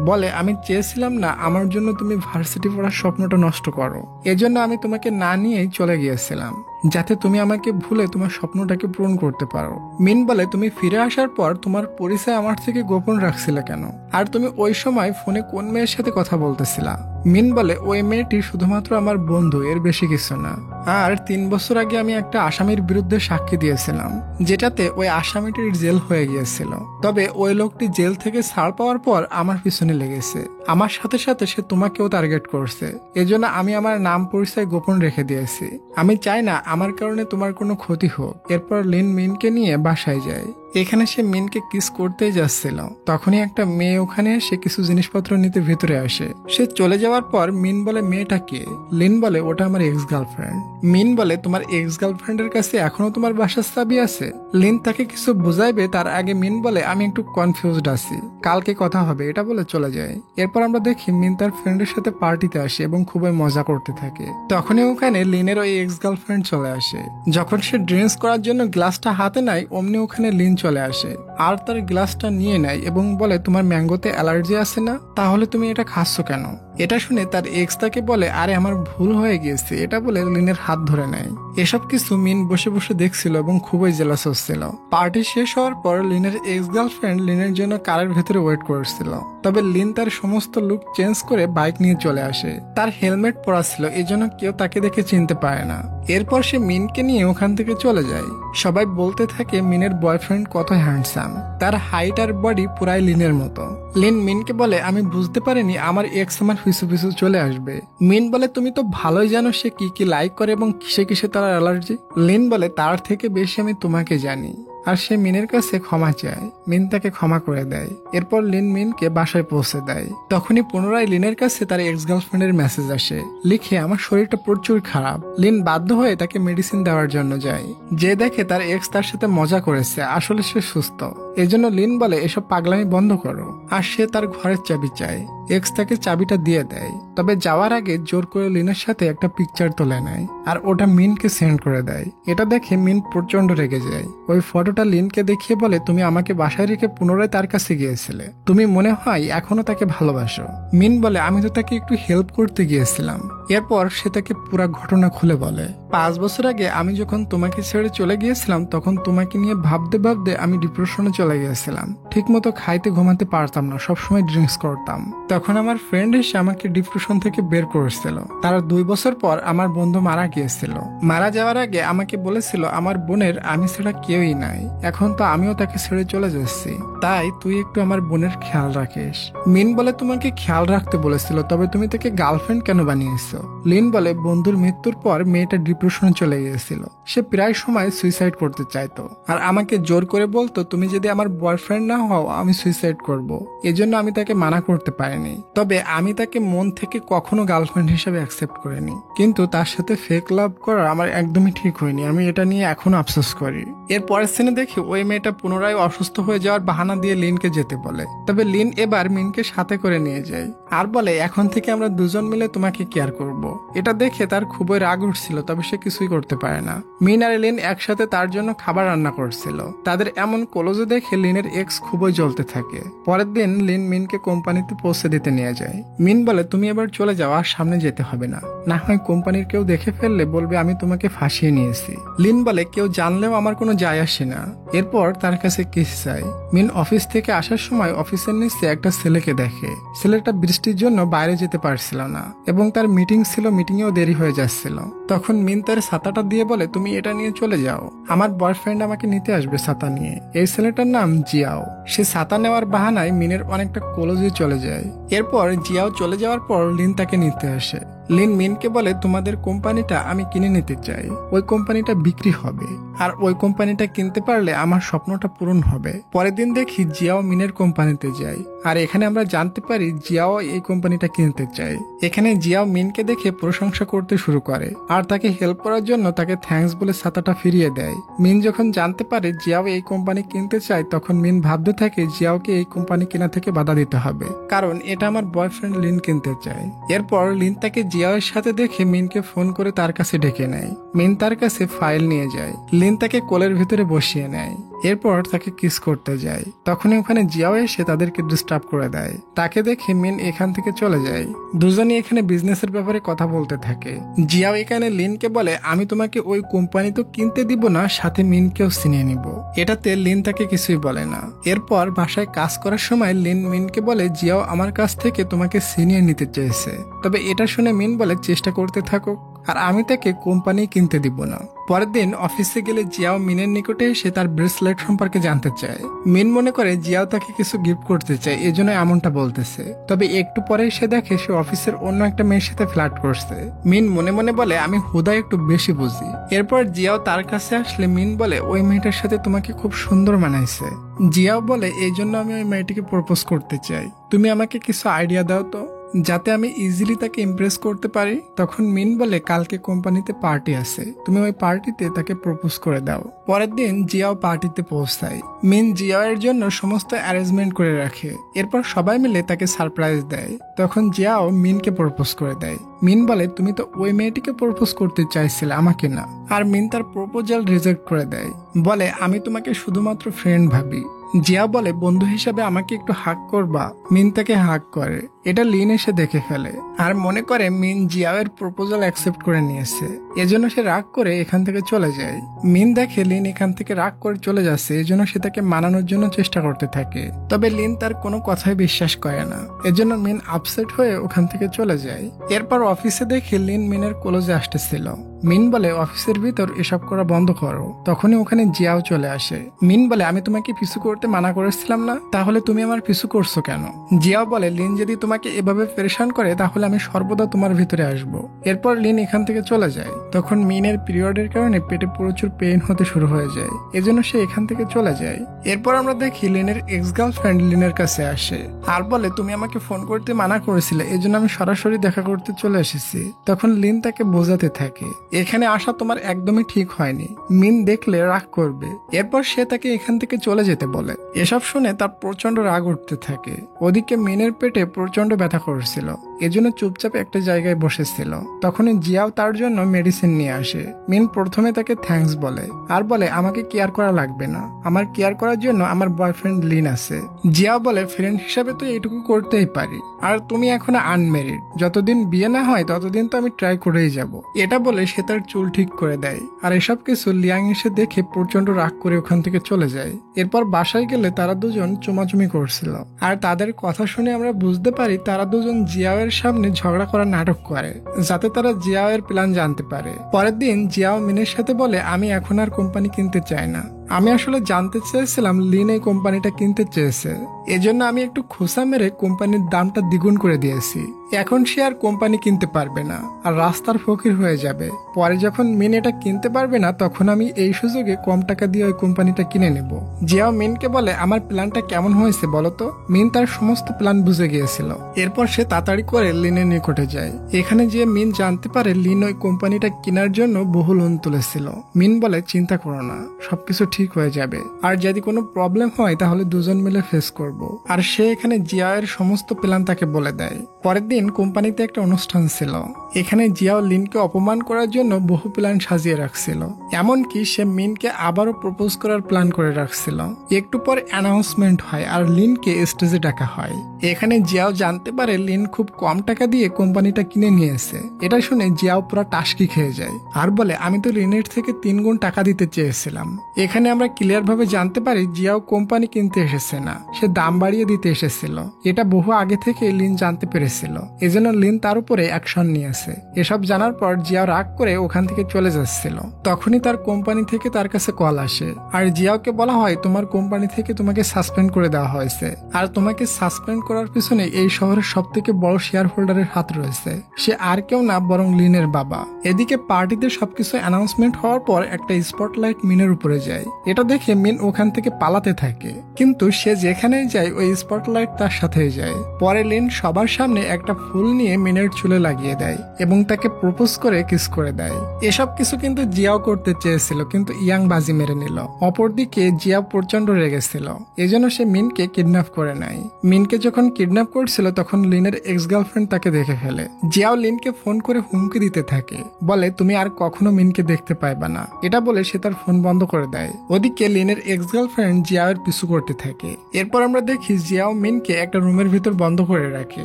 বলে আমি চেয়েছিলাম না আমার জন্য তুমি ভার্সিটি পড়ার স্বপ্নটা নষ্ট করো। এজন্য আমি তোমাকে না নিয়েই চলে গিয়েছিলাম যাতে তুমি আমাকে ভুলে তোমার স্বপ্নটাকে পূরণ করতে পারো। মিন বলে তুমি ফিরে আসার পর তোমার পরিচয় আমার থেকে গোপন রাখছিলে কেন? আর তুমি ওই সময় ফোনে কোন মেয়ের সাথে কথা বলতেছিলা? মিন বলে ওই মেয়েটি শুধুমাত্র আমার বন্ধু, এর বেশি কিছু না। আর 3 বছর আগে আমি একটা আসামির বিরুদ্ধে সাক্ষী দিয়েছিলাম যেটাতে ওই আসামিটির জেল হয়ে গিয়েছিল। তবে ওই লোকটি জেল থেকে ছাড় পাওয়ার পর আমার পিছনে লেগেছে। আমার সাথে সাথে সে তোমাকেও টার্গেট করছে। এজন্য আমি আমার নাম পরিচয় গোপন রেখে দিয়েছি। আমি চাই না আমার কারণে তোমার কোনো ক্ষতি হোক। এরপর লিন মিনকে নিয়ে বাসায় যায়। এখানে সে মিনকে কিস করতেই যাচ্ছিল, তখনই একটা মেয়ে ওখানে এসে কিছু জিনিসপত্র নিতে ভেতরে আসে। সে চলে যাওয়ার পর মিন বলে মেয়েটা কে? লিন বলে ওটা আমার এক্স গার্লফ্রেন্ড। মিন বলে তোমার এক্স গার্লফ্রেন্ডের কাছে এখনো তোমার বাসার চাবি আছে? লিন তাকে কিছু বুঝাইবে তার আগে মিন বলে আমি একটু কনফিউজড আছি, কালকে কথা হবে, এটা বলে চলে যায়। এরপর আমরা দেখি মিন তার ফ্রেন্ডের সাথে পার্টিতে আসে এবং খুবই মজা করতে থাকে। তখনই ওখানে লিনের ওই এক্স গার্লফ্রেন্ড চলে আসে। যখন সে ড্রিঙ্কস করার জন্য গ্লাসটা হাতে নেয় অমনি ওখানে লিন চলে আসে আর তার গ্লাসটা নিয়ে নেয় এবং বলে তোমার ম্যাঙ্গোতে অ্যালার্জি আছে না, তাহলে তুমি এটা খাচ্ছ কেন? এটা শুনে তার এক্স তাকে বলে আরে আমার ভুল হয়ে গিয়েছে, এটা বলে লিনের হাত ধরে নেয়। এসব কিছু মিন বসে বসে দেখছিল এবং খুবই জেলাস হচ্ছিল। পার্টি শেষ হওয়ার পর লিনের এক্স গার্লফ্রেন্ড লিনের জন্য কারের ভেতরে ওয়েট করছিল। তবে লিন তার সমস্ত লুক চেঞ্জ করে বাইক নিয়ে চলে আসে। তার হেলমেট পরা ছিল, এজন্য কেউ তাকে দেখে চিনতে পারে না। এরপর সে মিনকে নিয়ে ওখান থেকে চলে যায়। সবাই বলতে থাকে মিনের বয়ফ্রেন্ড কত হ্যান্ডসাম, তার হাইট আর বডি পুরাই লিনের মতো। লিন মিনকে বলে আমি বুঝতে পারিনি আমার এক্স আমার পিছু পিছু চলে আসবে। মিন বলে তুমি তো ভালোই জানো সে কি কি লাইক করে এবং কিসে কিসে তার অ্যালার্জি। লিন বলে তার থেকে বেশি আমি তোমাকে জানি। আর সে মিনের কাছে ক্ষমা চায়। মিন তাকে ক্ষমা করে দেয়। এরপর লিন মিনকে বাসায় পৌঁছে দেয়। তখনই পুনরায় লিনের কাছে তার এক্স গার্লফ্রেন্ডের মেসেজ আসে, লিখে আমার শরীরটা প্রচুর খারাপ। লিন বাধ্য হয়ে তাকে মেডিসিন দেওয়ার জন্য যায়। যে দেখে তার এক্স তার সাথে মজা করেছে, আসলে সে সুস্থ। এজন্য লিন বলে এসব পাগলামি বন্ধ করো। আর সে তার ঘরের চাবি চায়। এক্স তাকে চাবিটা দিয়ে দেয়। তবে যাওয়ার আগে জোর করে লিনের সাথে একটা পিকচার তুলে নেয় আর ওটা মিনকে সেন্ড করে দেয়। এটা দেখে মিন প্রচন্ড রেগে যায়। ওই ফটোটা লিনকে দেখিয়ে বলে তুমি আমাকে বাসায় রেখে পুনরায় তার কাছে গিয়েছিলে, তুমি মনে হয় এখনো তাকে ভালোবাসো। মিন বলে আমি তো তাকে একটু হেল্প করতে গিয়েছিলাম। এরপর সে তাকে পুরা ঘটনা খুলে বলে 5 বছর আগে আমি যখন তোমাকে ছেড়ে চলে গিয়েছিলাম তখন তোমাকে নিয়ে ভাবতে ভাবতে আমি ডিপ্রেশনে চলে গিয়েছিলাম। ঠিক মতো খাইতে ঘুমাতে পারতাম না, সবসময় ড্রিঙ্কস করতাম। তখন আমার ফ্রেন্ড এসে আমাকে ডিপ্রেশন থেকে বের করেছিল। তার 2 বছর পর আমার বন্ধু মারা গিয়েছিল। মারা যাওয়ার আগে আমাকে বলেছিল আমার বোনের আমি ছাড়া কেউই নাই। এখন তো আমিও তাকে ছেড়ে চলে যাচ্ছি, তাই তুই একটু আমার বোনের খেয়াল রাখিস। মিন বলে তোমাকে খেয়াল রাখতে বলেছিল, তবে তুমি তাকে গার্লফ্রেন্ড কেন বানিয়েছো? লিন বলে বন্ধুর মৃত্যুর পর মেয়েটা ডিপ্রেশনে চলে গিয়েছিল। সে প্রায় সময় সুইসাইড করতে চাইতো আর আমাকে জোর করে বলতো তুমি যদি আমার বয়ফ্রেন্ড না হও আমি সুইসাইড করব। এজন্য আমি তাকে মানা করতে পারিনি। তবে আমি তাকে মন থেকে কখনো গার্লফ্রেন্ড হিসেবে অ্যাকসেপ্ট করিনি। কিন্তু তার সাথে ফেক লাভ করা আমার একদমই ঠিক হয়নি। আমি এটা নিয়ে এখনো আফসোস করি। এর পরের সিনে দেখি ওই মেয়েটা পুনরায় অসুস্থ হয়ে যাওয়ার বাহানা দিয়ে লিনকে যেতে বলে। তবে লিন এবার মিনকে সাথে করে নিয়ে যায় আর বলে এখন থেকে আমরা দুজন মিলে তোমাকে কেয়ার করব। এটা দেখে তার খুবই রাগ উঠছিল, তবে সে কিছুই করতে পারে না। মিন আর লিন একসাথে তার জন্য খাবার রান্না করছিল। তাদের এমন ক্লোজে দেখে লিনের এক্স খুবই জ্বলতে থাকে। পরের দিন লিন মিনকে কোম্পানিতে পৌঁছে দিতে নিয়ে যায়। মিন বলে তুমি এবার চলে যাও, আর সামনে যেতে হবে না, না হয় কোম্পানির কেউ দেখে ফেললে বলবে আমি তোমাকে ফাঁসিয়ে নিয়েছি। লিন বলে কেউ জানলেও আমার কোনো যায় আসে না। এরপর তার কাছে কিস চাই। মিন অফিস থেকে আসার সময় অফিসের নিচে একটা ছেলেকে দেখে। ছেলেটা বৃষ্টির জন্য বাইরে যেতে পারছিল না এবং তার মিটিং ছিল, মিটিংয়েও দেরি হয়ে যাচ্ছিল। তখন মিন তার ছাতাটা দিয়ে বলে তুমি এটা নিয়ে চলে যাও, আমার বয়ফ্রেন্ড আমাকে নিতে আসবে ছাতা নিয়ে। এই ছেলেটার নাম জিয়াও। সে ছাতা নেওয়ার বাহানায় মিনের অনেকটা ক্লোজে চলে যায়। এরপর জিয়াও চলে যাওয়ার পর লিন তাকে নিতে আসে। লিন মিনকে বলে তোমাদের কোম্পানিটা আমি কিনে নিতে চাই, ওই কোম্পানিটা বিক্রি হবে, আর ওই কোম্পানিটা কিনতে পারলে আমার স্বপ্নটা পূরণ হবে। পরের দিন দেখি জিয়াও মিনের কোম্পানিতে যায়, আর এখানে আমরা জানতে পারি জিয়াও এই কোম্পানিটা কিনতে চায়। এখানে জিয়াও মিনকে দেখে প্রশংসা করতে শুরু করে আর তাকে হেল্প করার জন্য তাকে থ্যাঙ্কস বলে ছাতাটা ফিরিয়ে দেয়। মিন যখন জানতে পারে জিয়াও এই কোম্পানি কিনতে চায় তখন মিন ভাবতে থাকে জিয়াওকে এই কোম্পানি কেনা থেকে বাধা দিতে হবে, কারণ এটা আমার বয়ফ্রেন্ড লিন কিনতে চায়। এরপর লিন তাকে জিয়াওয়ের সাথে দেখে মিনকে ফোন করে তার কাছে ডেকে নেয়। মিন তার কাছে ফাইল নিয়ে যায়। লিন তাকে কোলের ভিতরে বসিয়ে নেয়, এরপর তাকে কিস করতে যায়। তখনই ওখানে জিয়াও এসে তাদেরকে ডিস্টার্ব করে দেয়। তাকে দেখে মিন এখান থেকে চলে যায়। দুজনই এখানে বিজনেসের ব্যাপারে কথা বলতে থাকে। জিয়াও এখানে লিনকে বলে আমি তোমাকে ওই কোম্পানি তো কিনতে দিব না, সাথে মিনকেও চিনিয়ে নিব। এটাতে লিন তাকে কিছুই বলে না। এরপর বাসায় কাজ করার সময় লিন মিনকে বলে জিয়াও আমার কাছ থেকে তোমাকে চিনিয়ে নিতে চেয়েছে, তবে এটা শুনে মিন বলে চেষ্টা করতে থাকো, আর আমি তাকে কোম্পানি কিনতে দিব না। পরের দিন অফিসে গেলে জিয়াও মিনের নিকটে এসে তার ব্রেসলেট সম্পর্কে জানতে চায়। মিন মনে করে জিয়াও তাকে কিছু গিফট করতে চায়, এজন্য এমনটা বলতেছে। তবে একটু পরে সে দেখে সে অফিসের অন্য একটা মেয়ের সাথে ফ্লার্ট করছে। মিন মনে মনে বলে আমি হুদা একটু বেশি বুঝি। এরপর জিয়াও তার কাছে আসলে মিন বলে ওই মেয়েটার সাথে তোমাকে খুব সুন্দর মানাইছে। জিয়াও বলে এই জন্য আমি ওই মেয়েটিকে প্রপোজ করতে চাই, তুমি আমাকে কিছু আইডিয়া দাও তো যাতে আমি ইজিলি তাকে ইমপ্রেস করতে পারি। তখন মিন বলে কালকে কোম্পানিতে পার্টি আছে, তুমি ওই পার্টিতে তাকে প্রপোজ করে দাও। পরের দিন জিয়াও পার্টিতে পৌঁছায়। মিন জিয়াও এর জন্য সমস্ত অ্যারেঞ্জমেন্ট করে রাখে। এরপর সবাই মিলে তাকে সারপ্রাইজ দেয়। তখন জিয়াও মিনকে প্রপোজ করে দেয়। মিন বলে তুমি তো ওই মেয়েটিকে প্রপোজ করতে চাইছিলে, আমাকে না। আর মিন তার প্রপোজাল রিজেক্ট করে দেয়, বলে আমি তোমাকে শুধুমাত্র ফ্রেন্ড ভাবি। জিয়া বলে বন্ধু হিসাবে আমাকে একটু হাক করবা। মিন তাকে হাক করে, এটা লিন এসে দেখে ফেলে আর মনে করে মিন জিয়াওয়ের প্রপোজাল অ্যাকসেপ্ট করে নিয়েছে, এজন্য সে রাগ করে এখান থেকে চলে যায়। মিন দেখে লিন এখান থেকে রাগ করে চলে যাচ্ছে, এজন্য সে তাকে মানানোর জন্য চেষ্টা করতে থাকে। তবে লিন তার কোনো কথাই বিশ্বাস করে না, এজন্য মিন আপসেট হয়ে ওখান থেকে চলে যায়। এরপর অফিসে দেখে লিন মিনের কলেজে আসতেছিল। মিন বলে অফিসের ভিতর এসব করা বন্ধ করো। তখনই ওখানে জিয়াও চলে আসে। মিন বলে আমি তোমাকে পিছু করতে মানা করেছিলাম না, তাহলে তুমি আমার পিছু করছো কেন? জিয়াও বলে লিন যদি তোমাকে এভাবে পরেশান করে তাহলে আমি সর্বদা তোমার ভিতরে আসব। এরপর লিন এখান থেকে চলে যায়। তখন মিনের পিরিয়ডের কারণে পেটে প্রচুর পেইন হতে শুরু হয়ে যায়, এজন্য সে এখান থেকে চলে যায়। এরপর আমরা দেখি লিনের এক্স গার্লফ্রেন্ড লিনের কাছে আসে আর বলে তুমি আমাকে ফোন করতে মানা করেছিলে, এজন্য আমি সরাসরি দেখা করতে চলে এসেছি। তখন লিন তাকে বোঝাতে থাকে এখানে আসা তোমার একদমই ঠিক হয়নি, মিন দেখলে রাগ করবে। এরপর সে তাকে এখান থেকে চলে যেতে বলে। এসব শুনে তার প্রচন্ড রাগ উঠতে থাকে। ওদিকে মিনের পেটে প্রচন্ড ব্যথা করছিল, এজন্য চুপচাপ একটা জায়গায় বসেছিল। তখনই জিয়াও তার জন্য মেডিসিন নিয়ে আসে। মিন প্রথমে তাকে থ্যাঙ্কস বলে আর বলে আমাকে কেয়ার করা লাগবে না, আমার কেয়ার করার জন্য আমার বয়ফ্রেন্ড লিন আছে। জিয়াও বলে ফ্রেন্ড হিসাবে তো এটুকু করতেই পারি, আর তুমি এখনো আনমেরিড, যতদিন বিয়ে না হয় ততদিন তো আমি ট্রাই করেই যাব। এটা বলে সে তার চুল ঠিক করে দেয়। আর এসব কিছু লিয়াং এসে দেখে প্রচন্ড রাগ করে ওখান থেকে চলে যায়। এরপর বাসায় গেলে তারা দুজন চুমাচুমি করছিল, আর তাদের কথা শুনে আমরা বুঝতে পারি তারা দুজন জিয়াওয়ের সামনে ঝগড়া করার নাটক করে, যাতে তারা জিয়াওয়ের প্ল্যান জানতে পারে। পরের দিন জিয়াও মিনের সাথে বলে আমি এখন আর কোম্পানি কিনতে চাই না, আমি আসলে জানতে চেয়েছিলাম লিন এই কোম্পানিটা কিনতে চেয়েছে, এজন্য আমি একটু খোসা মেরে কোম্পানির দামটা দ্বিগুণ করে দিয়েছি। এখন সে আর কোম্পানি কিনতে পারবে না আর রাস্তার ফকির হয়ে যাবে। পরে যখন মিন এটা কিনতে পারবে না তখন আমি এই সুযোগে কম টাকা দিয়ে ওই কোম্পানিটা কিনে নেব। জিয়াও মিনকে বলে আমার প্ল্যানটা কেমন হয়েছে বলতো। মিন তার সমস্ত প্ল্যান বুঝে গিয়েছিল। এরপর সে তাড়াতাড়ি করে লিনের নিকটে যায়। এখানে যে মিন জানতে পারে লিন ওই কোম্পানিটা কেনার জন্য বহু লোন তুলেছিল। মিন বলে চিন্তা করো না, সবকিছু ঠিক হয়ে যাবে, আর যদি কোনো প্রবলেম হয় তাহলে দুজন মিলে ফেস করব। আর সে এখানে জিয়াওয়ের সমস্ত প্ল্যান তাকে বলে দেয়। পরের দিন কোম্পানিতে একটা অনুষ্ঠান ছিল। এখানে জিয়াও লিনকে অপমান করার জন্য বহু প্ল্যান সাজিয়ে রাখছিল, এমনকি সে মিনকে আবারও প্রপোজ করার প্ল্যান করে রাখছিল। একটু পর অ্যানাউন্সমেন্ট হয় আর লিনকে স্টেজে ডাকা হয়। এখানে জিয়াও জানতে পারে লিন খুব কম টাকা দিয়ে কোম্পানিটা কিনে নিয়েছে। এটা শুনে জিয়াও পুরো টাসকি খেয়ে যায় আর বলে আমি তো লিনের থেকে 3 গুণ টাকা দিতে চেয়েছিলাম। এখানে আমরা ক্লিয়ার ভাবে জানতে পারি জিয়াও কোম্পানি কিনতে এসেছে না, সে দাম বাড়িয়ে দিতে এসেছিল। এটা বহু আগে থেকে লিন জানতে পেরেছিল, এজন্য লিন তার উপরে অ্যাকশন নিয়েছে। এসব জানার পর জিয়াও রাগ করে ওখান থেকে চলে যাচ্ছিল। তখনই তার কোম্পানি থেকে তার কাছে কল আসে আর জিয়াওকে বলা হয় তোমার কোম্পানি থেকে তোমাকে সাসপেন্ড করে দেওয়া হয়েছে, আর তোমাকে সাসপেন্ড করার পিছনে এই শহরের সব থেকে বড় শেয়ার হোল্ডারের হাত রয়েছে। সে আর কেউ না বরং লিনের বাবা। এদিকে পার্টিতে সবকিছু অ্যানাউন্সমেন্ট হওয়ার পর একটা স্পটলাইট মিনের উপরে যায়। এটা দেখে মিন ওখান থেকে পালাতে থাকে, কিন্তু সে যেখানেই যায় ওই স্পটলাইট তার সাথেই যায়। পরে লিন সবার সামনে একটা ফুল নিয়ে মিনের চুলে লাগিয়ে দেয় এবং তাকে প্রপোজ করে কিস করে দেয়। এসব কিছু কিন্তু জিয়াও করতে চেয়েছিল, কিন্তু ইয়াং বাজি মেরে নিল। অপরদিকে জিয়া প্রচন্ড রেগেছিল, এজন্য সে মিনকে কিডন্যাপ করে নেয়। মিনকে যখন কিডন্যাপ করছিল তখন লিনের এক্স গার্লফ্রেন্ড তাকে দেখে ফেলে। জিয়াও লিনকে ফোন করে হুমকি দিতে থাকে, বলে তুমি আর কখনো মিনকে দেখতে পাইবা না। এটা বলে সে তার ফোন বন্ধ করে দেয়। ওদিকে লিনের এক্স গার্লফ্রেন্ড জিয়াওয়ের পিছু করতে থাকে। এরপর আমরা দেখি জিয়াও মিনকে একটা রুমের ভিতর বন্ধ করে রাখে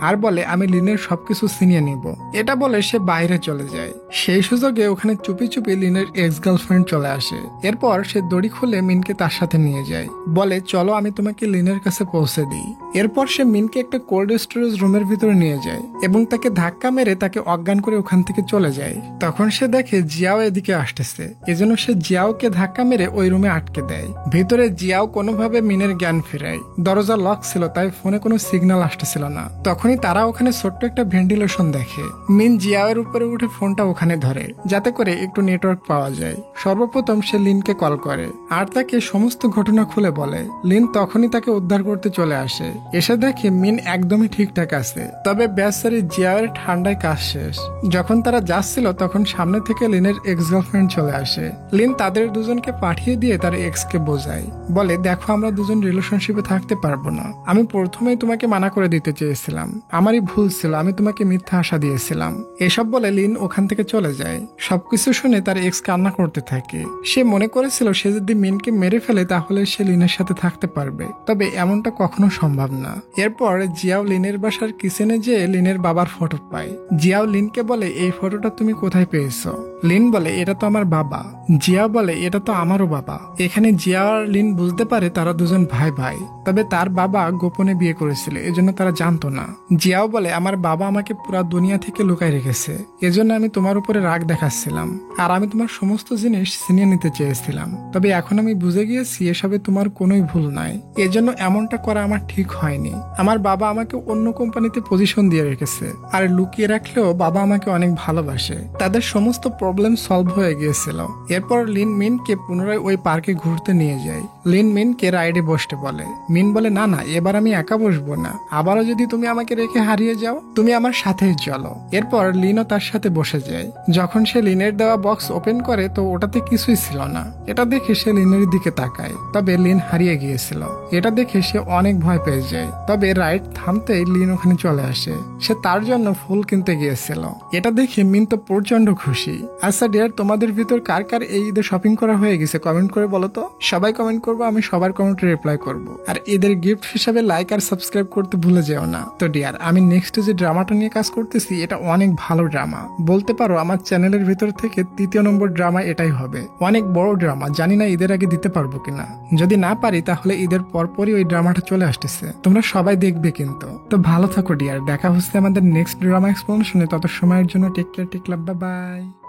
আর বলে আমি লিনের সবকিছু ছিনিয়ে নিব। এটা বলে সে বাইরে চলে যায়। সেই সুযোগে ওখানে চুপি চুপি লিনের এক্স গার্লফ্রেন্ড চলে আসে। এরপর সে দড়ি খুলে মিনকে তার সাথে নিয়ে যায়, বলে চলো আমি তোমাকে লিনের কাছে পৌঁছে দিই। এরপর সে মিনকে একটা কোল্ড স্টোরেজ রুমের ভিতরে নিয়ে যায় এবং তাকে ধাক্কা মেরে তাকে অজ্ঞান করে ওখান থেকে চলে যায়। তখন সে দেখে জিয়াও এদিকে আসতেছে, এজন্য সে জিয়াওকে ধাক্কা মেরে ওই রুমে আটকে দেয়। ভিতরে জিয়াও কোনোভাবে মিনের জ্ঞান ফেরায়। দরজা লক ছিল, তাই ফোনে কোনো সিগন্যাল আসতেছিল না। তখনই তারা ওখানে ছোট্ট একটা ভেন্টিলেশন দেখে। মিন জিয়াওয়ের উপরে উঠে ফোনটা ওখানে ধরে যাতে করে একটু নেটওয়ার্ক পাওয়া যায়। সর্বপ্রথম সে লিনকে কল করে আর তাকে সমস্ত ঘটনা খুলে বলে। লিন তখনই তাকে উদ্ধার করতে চলে আসে। এসে দেখে মিন একদমই ঠিকঠাক আছে, তবে বেচারি জিয়াওয়ের ঠান্ডায় কাজ শেষ। যখন তারা যাচ্ছিল তখন সামনে থেকে লিনের এক্স গার্লফ্রেন্ড চলে আসে। লিন তাদের দুজনকে পাঠিয়ে দিয়ে তার এক্স কে বোঝায়, বলে দেখো আমরা দুজন রিলেশনশিপে থাকতে পারবো না। আমি প্রথমেই তোমাকে মানা করে দিতে চেয়েছিলাম, আমারই ভুল ছিল, আমি তোমাকে মিথ্যা আশা দিয়েছিলাম। এসব বলে লিন ওখান থেকে চলে যায়। সবকিছু শুনে তার এক্স কান্না করতে থাকে। সে মনে করেছিল সে যদি মিনকে মেরে ফেলে তাহলে সে লিনের সাথে থাকতে পারবে, তবে এমনটা কখনো সম্ভব না। এরপর জিয়াও লিনের বাসার কিচেনে যেয়ে লিনের বাবার ফটো পায়। জিয়াও লিনকে বলে এই ফটোটা তুমি কোথায় পেয়েছো? লিন বলে এটা তো আমার বাবা। জিয়া বলে এটা তো আমারও বাবা। এখানে জিয়া আর লিন বুঝতে পারে তারা দুজন ভাই ভাই, তবে তার বাবা গোপনে বিয়ে করেছিল, এজন্য তারা জানতো না। জিয়াও বলে আমার বাবা আমাকে পুরো দুনিয়া থেকে লুকায় রেখেছে, এজন্য আমি তোমার উপরে রাগ দেখাচ্ছিলাম আর আমি তোমার সমস্ত জিনিস ছিনিয়ে নিতে চেয়েছিলাম, তবে এখন আমি বুঝে গিয়েছি এসবে তোমার কোনোই ভুল নাই। এজন্য এমনটা করা আমার ঠিক হয়নি। আমার বাবা আমাকে অন্য কোম্পানিতে পজিশন দিয়ে রেখেছে, আর লুকিয়ে রাখলেও বাবা আমাকে অনেক ভালোবাসে। তাদের সমস্ত প্রবলেম সলভ হয়ে গিয়েছিল। এরপর লিন মিনকে পুনরায় ওই পার্কে ঘুরতে নিয়ে যায়। লিন মিনকে রাইডে বসতে বলে। মিন বলে না না, এবার আমি একা বসবো না, আবারও যদি তুমি আমাকে রেখে হারিয়ে যাও তুমি আমার সাথেই চলো। এরপর লিনও তার সাথে বসে যায়। যখন সে লিনের দেওয়া বক্স ওপেন করে তো ওটাতে কিছুই ছিল না। এটা দেখে সে লিনের দিকে তাকায়, তবে লিন হারিয়ে গিয়েছিল। এটা দেখে সে অনেক ভয় পেয়ে যায়, তবে রাইড থামতেই লিন ওখানে চলে আসে। সে তার জন্য ফুল কিনতে গিয়েছিল। এটা দেখে মিন তো প্রচন্ড খুশি। আচ্ছা ডিয়ার, তোমাদের ভিতর কার কার এই ঈদে শপিং করা হয়ে গেছে কমেন্ট করে বলো তো। সবাই কমেন্ট করবো, আমি সবার কমেন্টে রিপ্লাই করবো। আর ঈদের গিফট হিসাবে লাইক আর সাবস্ক্রাইব করতে ভুলে যেও না। তো ডিয়ার, আমি নেক্সট যে ড্রামাটা নিয়ে কাজ করতেছি এটা অনেক ভালো ড্রামা, বলতে পারো আমার চ্যানেলের ভিতর থেকে 3য় নম্বর ড্রামা এটাই হবে। অনেক বড় ড্রামা, জানি না ঈদের আগে দিতে পারবো কিনা। যদি না পারি তাহলে ঈদের পরপরই ওই ড্রামাটা চলে আসতেছে, তোমরা সবাই দেখবে কিন্তু। তো ভালো থাকো ডিয়ার, দেখা হচ্ছে আমাদের নেক্সট ড্রামা এক্সপ্লেনেশনে। তত সময়ের জন্য টেক কেয়ার, টেক লাভ, বাই বাই।